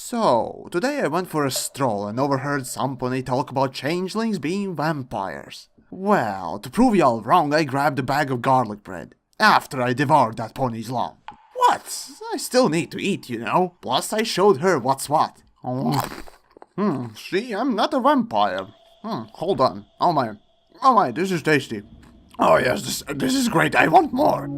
So, today I went for a stroll and overheard some pony talk about changelings being vampires. Well, to prove y'all wrong, I grabbed a bag of garlic bread, after I devoured that pony's lump. What? I still need to eat, you know. Plus, I showed her what's what. See, I'm not a vampire. Hold on. Oh my, this is tasty. Oh yes, this is great, I want more.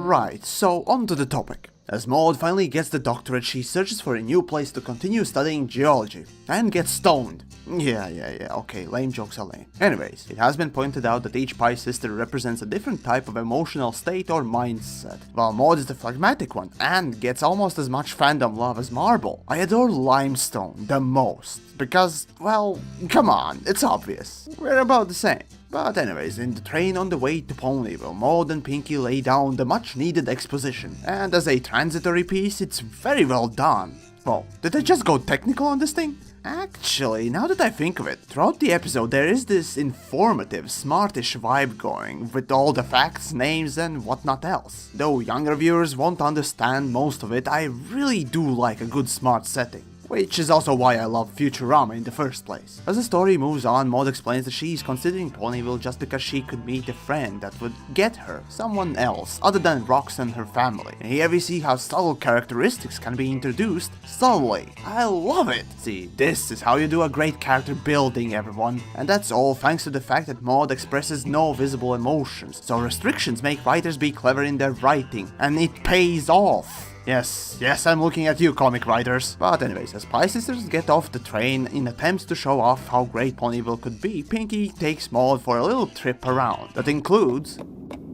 Right, so on to the topic. As Maud finally gets the doctorate, she searches for a new place to continue studying geology, and gets stoned. Yeah, okay, lame jokes are lame. Anyways, it has been pointed out that each Pie sister represents a different type of emotional state or mindset, while Maud is the phlegmatic one, and gets almost as much fandom love as Marble. I adore Limestone the most, because, well, come on, it's obvious. We're about the same. But anyways, in the train on the way to Ponyville, Maud and Pinkie lay down the much needed exposition, and as a transitory piece, it's very well done. Well, did I just go technical on this thing? Actually, now that I think of it, throughout the episode there is this informative, smartish vibe going, with all the facts, names and whatnot else. Though younger viewers won't understand most of it, I really do like a good smart setting. Which is also why I love Futurama in the first place. As the story moves on, Maud explains that she's considering Ponyville just because she could meet a friend that would get her someone else other than Rox and her family. And here we see how subtle characteristics can be introduced subtly. I love it! See, this is how you do a great character building, everyone. And that's all thanks to the fact that Maud expresses no visible emotions, so restrictions make writers be clever in their writing, and it pays off. Yes, I'm looking at you, comic writers. But anyways, as Pie Sisters get off the train in attempts to show off how great Ponyville could be, Pinkie takes Maud for a little trip around. That includes...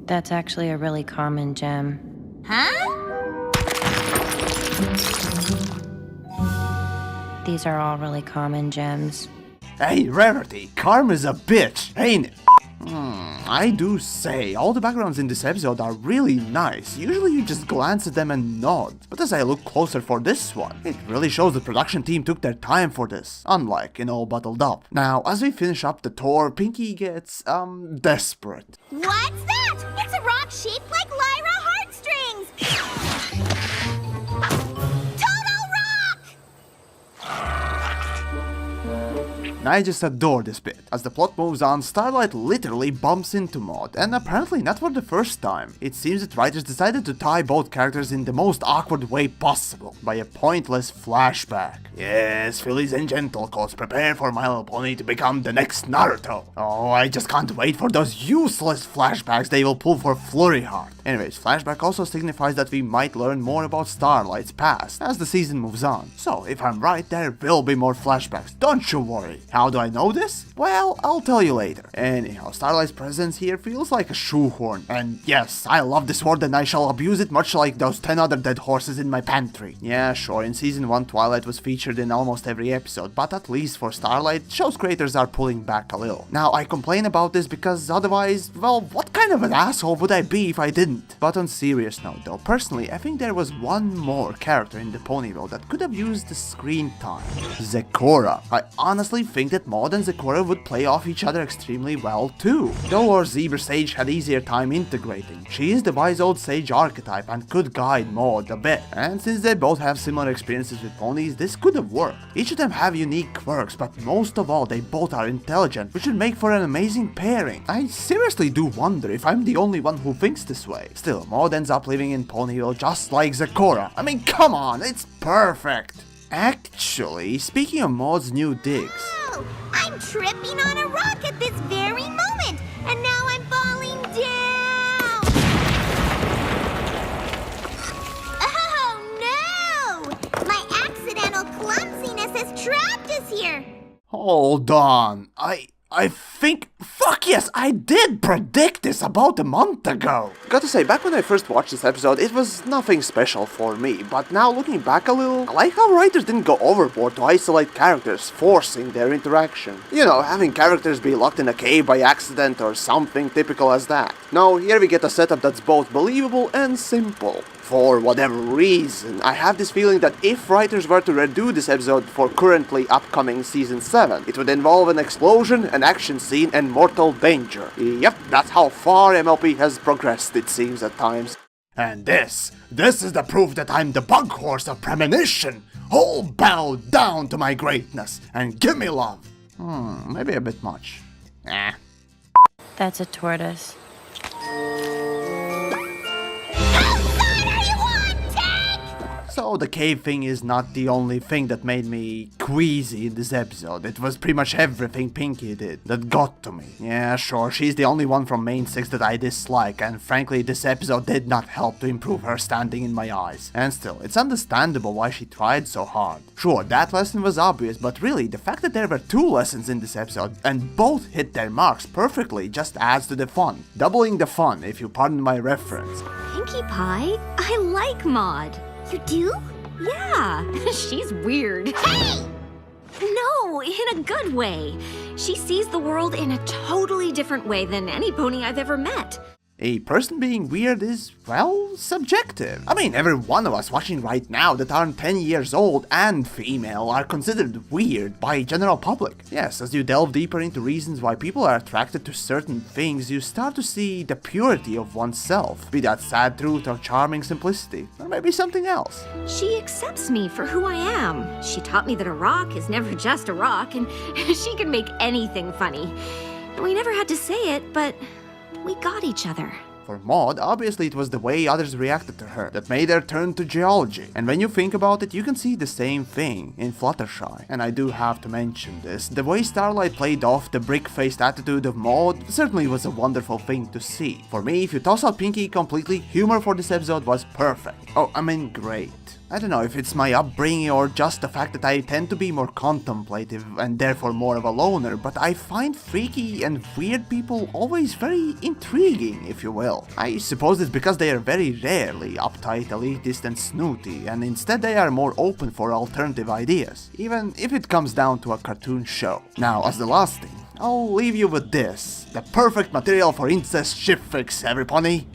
That's actually a really common gem. Huh? These are all really common gems. Hey, Rarity, Karma's a bitch, ain't it? I do say, all the backgrounds in this episode are really nice. Usually you just glance at them and nod. But as I look closer for this one, it really shows the production team took their time for this. Unlike in All Bottled Up. Now, as we finish up the tour, Pinkie gets, desperate. What's that? It's a rock shaped like Lyra heartstrings! Total rock! I just adore this bit. As the plot moves on, Starlight literally bumps into Maud, and apparently not for the first time. It seems that writers decided to tie both characters in the most awkward way possible, by a pointless flashback. Yes, fillies and gentlecoats, prepare for My Little Pony to become the next Naruto. Oh, I just can't wait for those useless flashbacks they will pull for Flurry Heart. Anyways, flashback also signifies that we might learn more about Starlight's past as the season moves on. So, if I'm right, there will be more flashbacks, don't you worry. How do I know this? Well, I'll tell you later. Anyhow, Starlight's presence here feels like a shoehorn. And yes, I love this word and I shall abuse it much like those 10 other dead horses in my pantry. Yeah, sure, in season 1 Twilight was featured in almost every episode, but at least for Starlight, show's creators are pulling back a little. Now, I complain about this because otherwise, well, what kind of an asshole would I be if I didn't? But on serious note though, personally, I think there was one more character in the Ponyville that could have used the screen time. Zecora. I honestly think that Maud and Zecora would play off each other extremely well too. Though our Zebra Sage had easier time integrating, she is the wise old sage archetype and could guide Maud a bit. And since they both have similar experiences with ponies, this could have worked. Each of them have unique quirks, but most of all, they both are intelligent, which should make for an amazing pairing. I seriously do wonder if I'm the only one who thinks this way. Still, Maud ends up living in Ponyville just like Zecora. I mean, come on, it's perfect! Actually, speaking of Maud's new digs... Oh, I'm tripping on a rock at this very moment, and now I'm falling down! Oh no! My accidental clumsiness has trapped us here! Hold on, I think... Fuck yes, I did predict this about a month ago! Gotta say, back when I first watched this episode, it was nothing special for me, but now looking back a little, I like how writers didn't go overboard to isolate characters, forcing their interaction. You know, having characters be locked in a cave by accident or something typical as that. No, here we get a setup that's both believable and simple. For whatever reason, I have this feeling that if writers were to redo this episode for currently upcoming season 7, it would involve an explosion, an action scene, and mortal danger. Yep, that's how far MLP has progressed, it seems at times. And this is the proof that I'm the bug horse of premonition. All bow down to my greatness and give me love. Maybe a bit much. That's a tortoise. So the cave thing is not the only thing that made me queasy in this episode. It was pretty much everything Pinky did that got to me. Yeah, sure, she's the only one from Main 6 that I dislike, and frankly this episode did not help to improve her standing in my eyes. And still, it's understandable why she tried so hard. Sure, that lesson was obvious, but really, the fact that there were 2 lessons in this episode, and both hit their marks perfectly, just adds to the fun. Doubling the fun, if you pardon my reference. Pinkie Pie? I like Maud. You do? Yeah, she's weird. Hey! No, in a good way. She sees the world in a totally different way than any pony I've ever met. A person being weird is, well, subjective. I mean, every one of us watching right now that aren't 10 years old and female are considered weird by general public. Yes, as you delve deeper into reasons why people are attracted to certain things, you start to see the purity of oneself, be that sad truth or charming simplicity, or maybe something else. She accepts me for who I am. She taught me that a rock is never just a rock, and she can make anything funny. We never had to say it, but we got each other. For Maud, obviously it was the way others reacted to her that made her turn to geology. And when you think about it, you can see the same thing in Fluttershy. And I do have to mention this. The way Starlight played off the brick-faced attitude of Maud certainly was a wonderful thing to see. For me, if you toss out Pinky completely, humor for this episode was perfect. Oh, I mean great. I don't know if it's my upbringing or just the fact that I tend to be more contemplative and therefore more of a loner, but I find freaky and weird people always very intriguing, if you will. I suppose it's because they are very rarely uptight, elitist and snooty, and instead they are more open for alternative ideas, even if it comes down to a cartoon show. Now, as the last thing, I'll leave you with this, the perfect material for incest ship fix, every pony.